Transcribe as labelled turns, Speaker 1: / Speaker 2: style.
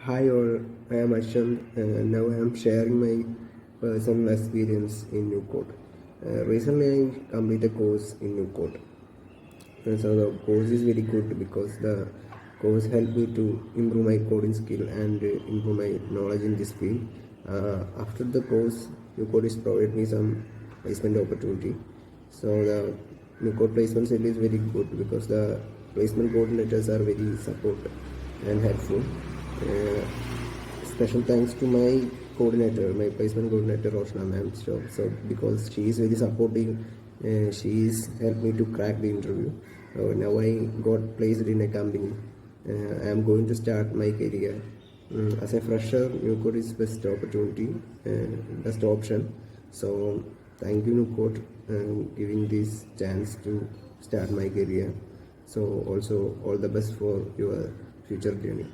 Speaker 1: Hi all, I am Aswanth. Now I am sharing my personal experience in Nucot. Recently I completed a course in Nucot. So the course is very good because the course helped me to improve my coding skill and improve my knowledge in this field. After the course, Nucot is provided me some placement opportunity. So the Nucot placement cell is very good because the placement coordinators are very supportive and helpful. Special thanks to my coordinator, my placement coordinator Roshna ma'am. So because she is very supportive, she is helped me to crack the interview. Now I got placed in a company. I am going to start my career. As a fresher, Nucot is best opportunity, best option. So thank you Nucot giving this chance to start my career. So also all the best for your future journey.